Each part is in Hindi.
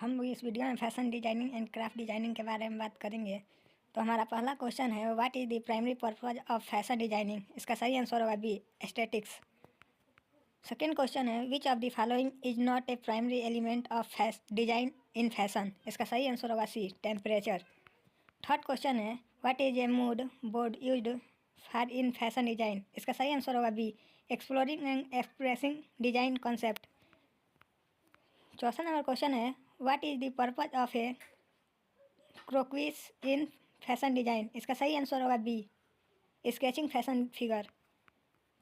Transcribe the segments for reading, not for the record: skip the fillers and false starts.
हम लोग इस वीडियो में fashion designing and craft designing के बारे में बात करेंगे। तो हमारा पहला क्वेश्चन है, what is the primary purpose of fashion designing. इसका सही आंसर होगा बी, एस्थेटिक्स। सेकेंड क्वेश्चन है, which of the following is not a primary element of design in fashion. इसका सही आंसर होगा सी, टेम्परेचर। थर्ड क्वेश्चन है, what is a mood board used for in fashion design. इसका सही आंसर होगा B, exploring and expressing design concept. चौथा नंबर क्वेश्चन है, what is the purpose of a croquis in fashion design. इसका सही आंसर होगा बी, स्केचिंग फैशन फिगर।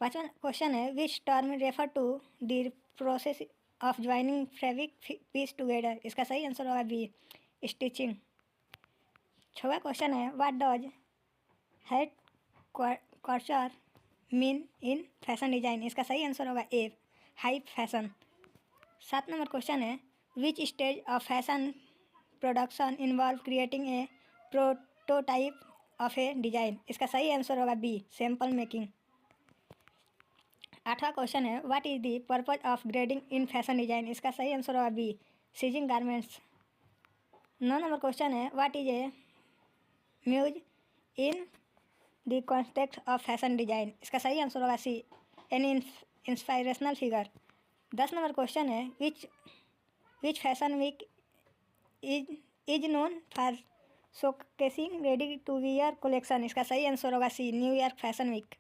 पांचवा क्वेश्चन है, which term refer to the process of joining fabric piece together. इसका सही आंसर होगा बी, स्टिचिंग। छठवां क्वेश्चन है, what does haute couture mean in fashion design. इसका सही आंसर होगा A, high fashion. 7 number question है, which stage of fashion production involve creating a prototype of a design. इसका सही आंसर होगा बी, सैंपल मेकिंग। 8वां क्वेश्चन है, what is the purpose of grading in fashion design. इसका सही आंसर होगा B, sizing garments. 9 number question है, what is a muse in the context of fashion design. इसका सही आंसर होगा C, an inspirational figure. 10 number question है, which fashion week is known for showcasing ready to wear collection. इसका सही आंसर होगा C, New York fashion week.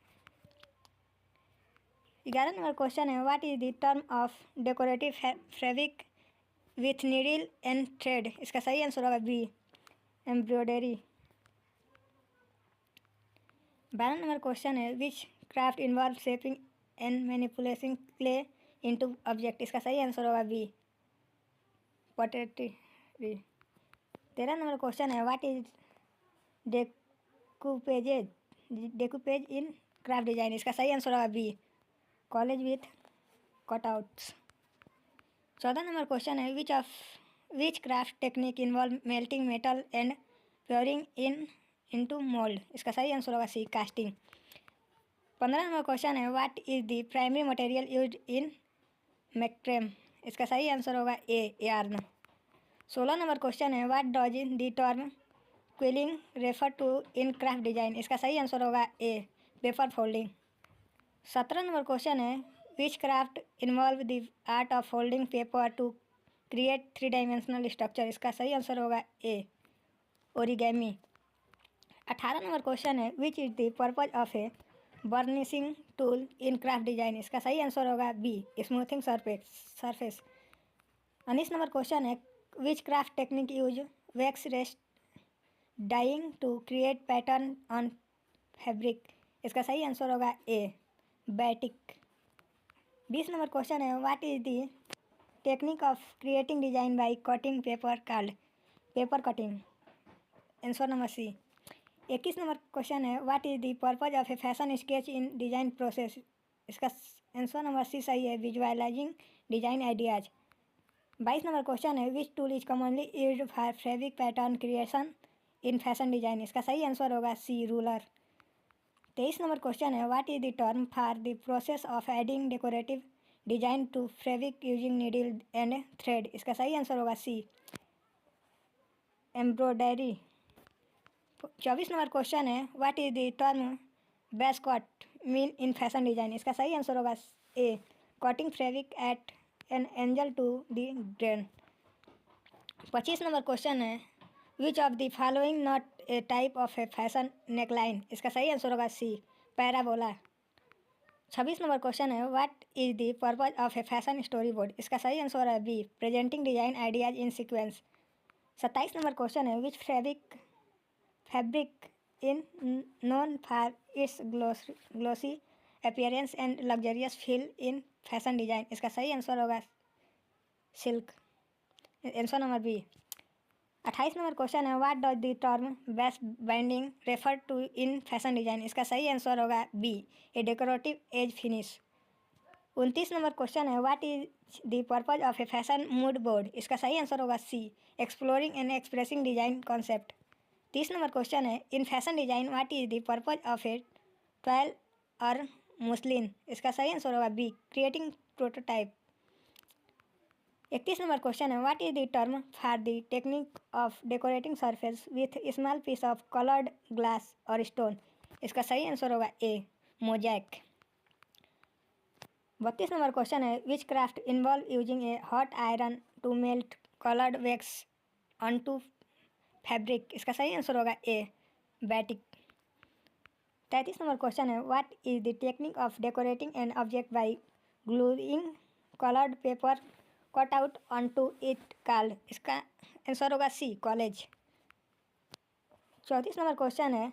11 number question है, what is the term of decorative fabric with needle and thread. इसका सही आंसर होगा बी, एम्ब्रॉयडरी। 12 नंबर क्वेश्चन है, which craft involve shaping and manipulating clay into object. इसका सही आंसर होगा बी, पोट्रेटरी। 13 नंबर क्वेश्चन है, what is decoupage in craft design. इसका सही आंसर होगा B, collage with cutouts. 14 number question है, which craft technique involve melting metal and pouring into mould. इसका सही आंसर होगा सी, कास्टिंग। 15 नंबर क्वेश्चन है, what is the primary material used in macrame. इसका सही आंसर होगा ए, यार्न। 16 नंबर क्वेश्चन है, what does the term quilling refer to in craft design. इसका सही आंसर होगा A, paper folding. 17 number question है, which craft involve the art of folding paper to create 3 dimensional structure. इसका सही आंसर होगा ए, ओरिगेमी। 18 नंबर क्वेश्चन है, which is the purpose of a burnishing tool in craft design. इसका सही आंसर होगा B, smoothing surface. 19 number question है, which craft technique use wax resist dyeing to create pattern on fabric. इसका सही आंसर होगा ए, बैटिक। 20 नंबर क्वेश्चन है, what is the technique of creating design by cutting paper called paper cutting. Answer number C. 21 number question है, what is the purpose of a fashion sketch in design process. इसका आंसर नंबर सी सही है, visualising design ideas. 22 number question है, which tool is commonly used for fabric pattern creation in fashion design. इसका सही आंसर होगा सी, रूलर। 23 नंबर क्वेश्चन है, what is the term for the process of adding decorative design to fabric using needle and thread. इसका सही आंसर होगा सी, एम्ब्रॉयडरी। 24 नंबर क्वेश्चन है, what is the term bias cut mean in fashion design. इसका सही आंसर होगा A, cutting fabric at an angle to the grain. 25 number question है, which of the following not a type of a fashion neckline. इसका सही आंसर होगा सी, पैराबोला। 26 नंबर क्वेश्चन है, what is the purpose of a fashion story board. इसका सही आंसर है B, presenting design ideas in sequence. 27 number question है, which fabric in known for its glossy appearance and luxurious feel in fashion design. इसका सही आंसर होगा silk. Answer number B. 28 number question है, what does the term bias binding refer to in fashion design. इसका सही आंसर होगा B, a decorative edge finish. 29 number question है, what is the purpose of a fashion mood board. इसका सही आंसर होगा C, exploring and expressing design concept. 30 number question है, in fashion design what is the purpose of a toile और मुस्लिन। इसका सही आंसर होगा B, creating prototype. 31 number question है, what is the term for the technique of decorating surface with small piece of coloured glass और स्टोन। इसका सही आंसर होगा ए, मोजैक। 32 नंबर क्वेश्चन है, which craft involve using a hot iron to melt coloured wax on to fabric. इसका सही आंसर होगा ए, बैटिक। 33 नंबर क्वेश्चन है, what is the technique of decorating an object by gluing coloured paper cut out on to it called. इसका आंसर होगा सी, कॉलेज। 34 नंबर क्वेश्चन है,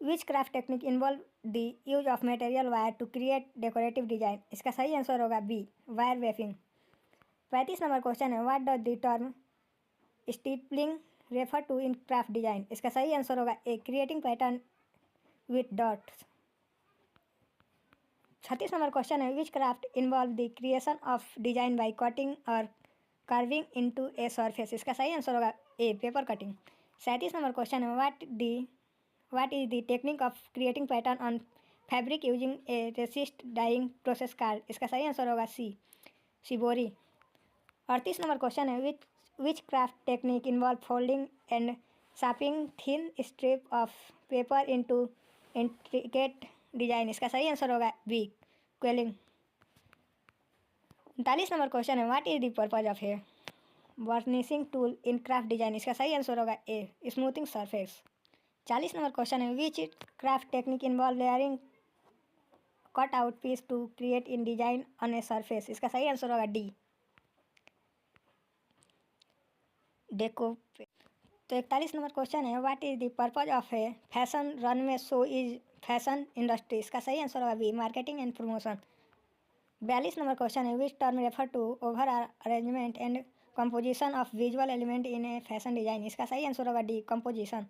which craft technique involve the use of material wire to create decorative design. इसका सही आंसर होगा B, wire weaving. 35 number question है, what does the term stippling refer to in craft design. इसका सही आंसर होगा A, creating pattern with dots. 36 number question है, which craft involve the creation of design by cutting और कार्विंग इनटू ए सरफेस। इसका सही आंसर होगा A, paper cutting. 37 number question है, what is the technique of creating pattern on fabric using a resist dying process called. इसका सही आंसर होगा सी, शिबोरी। 38 नंबर क्वेश्चन है, which craft technique involve folding and shaping thin strip of paper into intricate design. इसका सही आंसर होगा बी, क्वेलिंग। 39 नंबर क्वेश्चन है, what is the purpose of a varnishing tool in craft design. इसका सही आंसर होगा A, smoothing surface. 40 number question है, which craft technique involve layering cut out piece to create in design on a surface. इसका सही आंसर होगा डी, डेको। तो 41 नंबर क्वेश्चन है, what is the purpose of a fashion runway show is fashion industry. इसका सही आंसर होगा B, marketing and promotion. 42 number question है, which term refer to over arrangement and composition of visual element in a fashion design. इसका सही आंसर होगा डी, कंपोजिशन।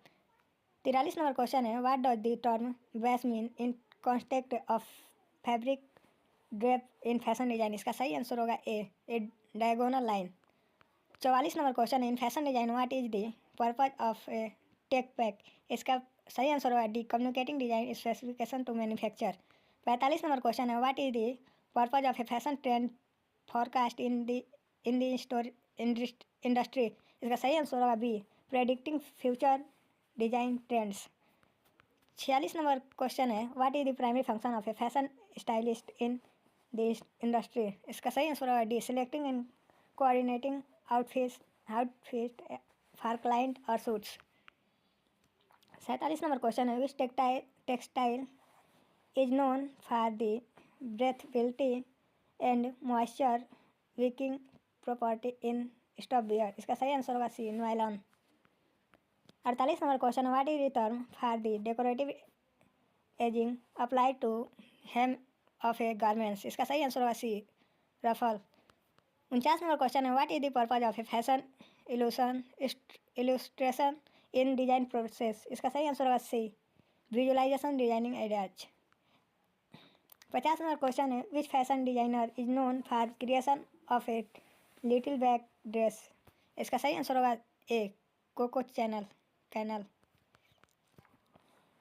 43 नंबर क्वेश्चन है, what does the term bias mean in context of fabric drape in fashion design. इसका सही आंसर होगा A diagonal line. 44 number question है, in fashion design what is the purpose of a tech pack. इसका सही आंसर होगा D, communicating design specification to manufacture. 45 number question है, what is the purpose of a fashion trend forecast in the industry. इसका सही आंसर होगा B, predicting future design trends. 46 number question है, what is the primary function of a fashion stylist in the industry. इसका सही आंसर होगा D, selecting and coordinating outfit for client और सूट्स। 47 नंबर क्वेश्चन है, which textile is known for the breathability and moisture wicking property in sportswear. इसका सही आंसर होगा सी, नायलॉन। 48 नंबर क्वेश्चन है, what is the term for the decorative edging applied to hem of a garments. इसका सही आंसर होगा सी, रफल। 49 नंबर क्वेश्चन है, what is the purpose of a fashion illustration in design process. इसका सही आंसर होगा C, visualisation designing ideas. 50 number question है, which fashion designer is known for creation of a little black dress. इसका सही आंसर होगा A, Coco Chanel.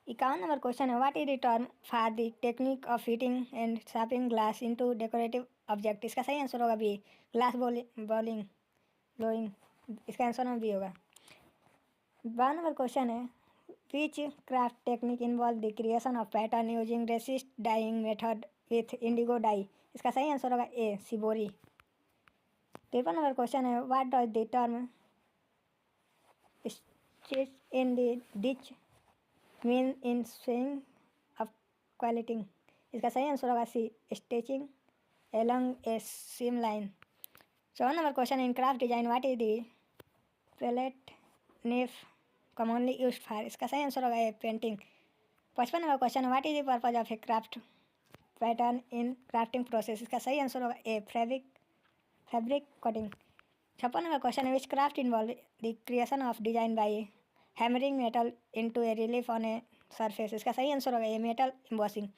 51 number question है, what is the term for the technique of fitting and shaping glass into decorative object. इसका सही आंसर होगा बी, ग्लास ब्लोइंग। इसका आंसर में बी होगा। 52 नंबर क्वेश्चन है, which craft technique involve the creation of pattern using resist dyeing method with indigo dye. इसका सही आंसर होगा ए, शिबोरी। 53 नंबर क्वेश्चन है, what does the term stitch in the ditch mean in sewing of quilting. इसका सही आंसर होगा C, stitching along a seam line. 54 number question, in craft design what is the palette knife commonly used for. इसका सही आंसर होगा ए, painting. 55 number question, what is the purpose of a craft pattern in crafting process. इसका सही आंसर होगा A, fabric cutting. 56 number question है, which craft involve the creation of design by hammering metal into a relief on a surface. इसका सही आंसर होगा A, metal embossing.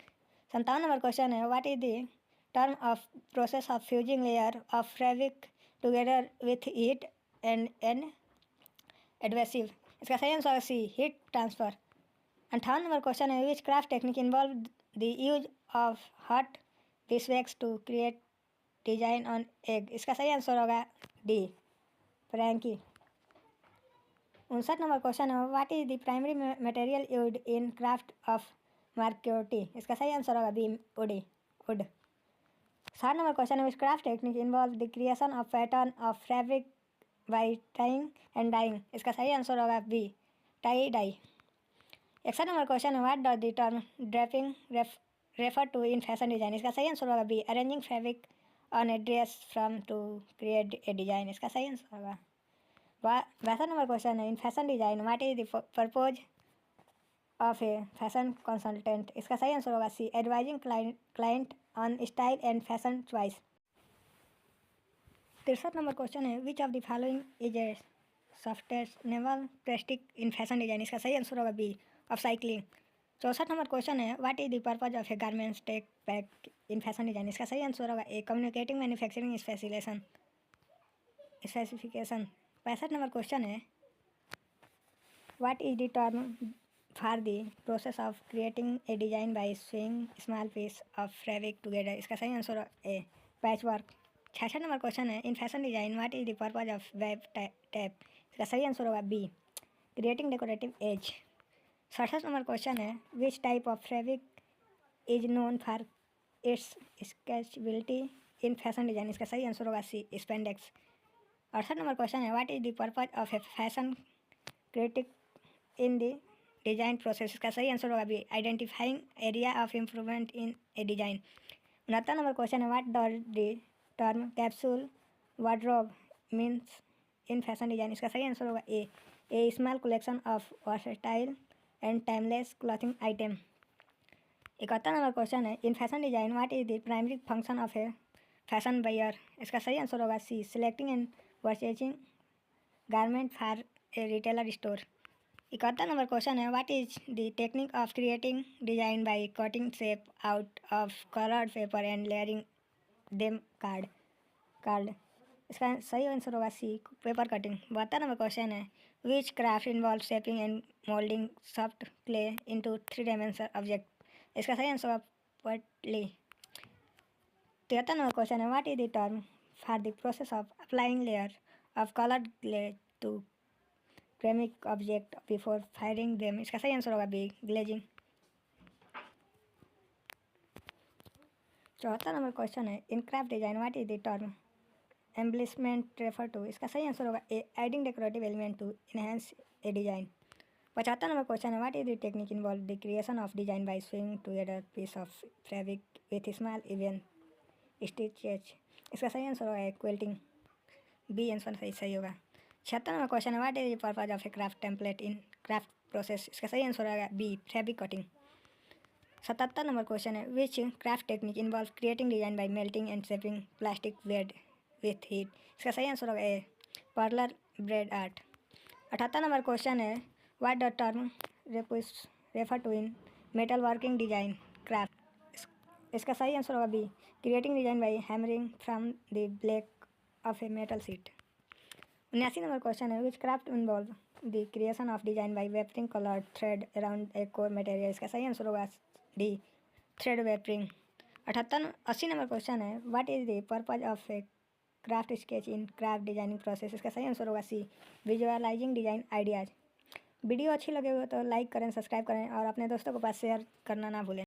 57 number question है, what is the term of process of fusing layer of fabric together with heat and N एडवेसिव। इसका सही आंसर है C, heat transfer. 58 number question है, which craft technique involve the use of hot beeswax to create design on egg. इसका सही आंसर होगा डी, फ्रैंकी। 59 नंबर क्वेश्चन है, what is the primary material used in craft of marquetry. इसका सही आंसर होगा बी, वुड। 60 नंबर क्वेश्चन है, which craft technique involve the creation of pattern of fabric by tying and dyeing. इसका सही आंसर होगा B, tie dye. 61 number question है, what does the term draping refer to in fashion design. इसका सही आंसर होगा B, arranging fabric on a dress from to create a design. इसका सही आंसर होगा। 62 नंबर क्वेश्चन है, in fashion design what is the purpose of a fashion consultant. इसका सही आंसर होगा C, advising client on style and fashion choice. 63 number question है, which of the following is a sustainable plastic in fashion design. इसका सही आंसर होगा बी, अपसाइक्लिंग। 64 नंबर क्वेश्चन है, what is the purpose of a garments tech pack in fashion design. इसका सही आंसर होगा A, communicating manufacturing specification. 65 number question है, what is the term for the process of creating a design by sewing small piece of fabric together. इसका सही आंसर होगा A, patch work. 66 number question है, in fashion design what is the purpose of web tape. इसका सही आंसर होगा B, creating decorative edge. 67 number question है, which type of fabric is known for its stretchability in fashion design. इसका सही आंसर होगा सी, स्पेंडेक्स। 68 नंबर क्वेश्चन है, what is the purpose of a fashion critic in the design process. इसका सही आंसर होगा B, identifying area of improvement in a design. 69 number question है, what does the term capsule wardrobe means in fashion design. इसका सही आंसर होगा a small collection of versatile and timeless clothing item. 71 number question है, in fashion design what is the primary function of a fashion buyer. इसका सही आंसर होगा C, selecting and purchasing garment for a retailer store. 71 number question है, what is the technique of creating design by cutting shape out of coloured paper and layering them card. इसका सही आंसर होगा C, paper cutting. 72 number question है, which craft involve shaping and moulding soft clay into 3 dimensional object. इसका सही आंसर होगा पटली। 73 नंबर क्वेश्चन है, what is the term for the process of applying layer of coloured glaze to ceramic object before firing them. इसका सही आंसर होगा बी, ग्लेजिंग। 74 नंबर क्वेश्चन है, in craft design what is the term embellishment refer to. इसका सही आंसर होगा A, adding decorative element to enhance a design. 75 number question है, what is the technique involve the creation of design by sewing together piece of fabric with small even stitches. इसका सही आंसर होगा क्विल्टिंग, बी आंसर सही होगा। 76 नंबर क्वेश्चन है, what is the purpose of a craft template in craft process. इसका सही आंसर होगा B, fabric cutting. 77 number question है, which craft technique involve creating design by melting and shaping plastic bead with heat. इसका सही आंसर होगा A, perler bead art. 78 number question है, what the term refer to in metal working design craft. इसका सही आंसर होगा B, creating design by hammering from the block of a metal sheet. 79 number question है, which craft involve the creation of design by wrapping coloured thread around a core material. इसका सही आंसर होगा D, thread wrapping. 80 number question है, what is the purpose of a craft sketch in craft designing process. इसका सही आंसर होगा C, visualising design ideas. Video अच्छी लगे हो तो लाइक करें, सब्सक्राइब करें और अपने दोस्तों के पास शेयर करना ना भूलें।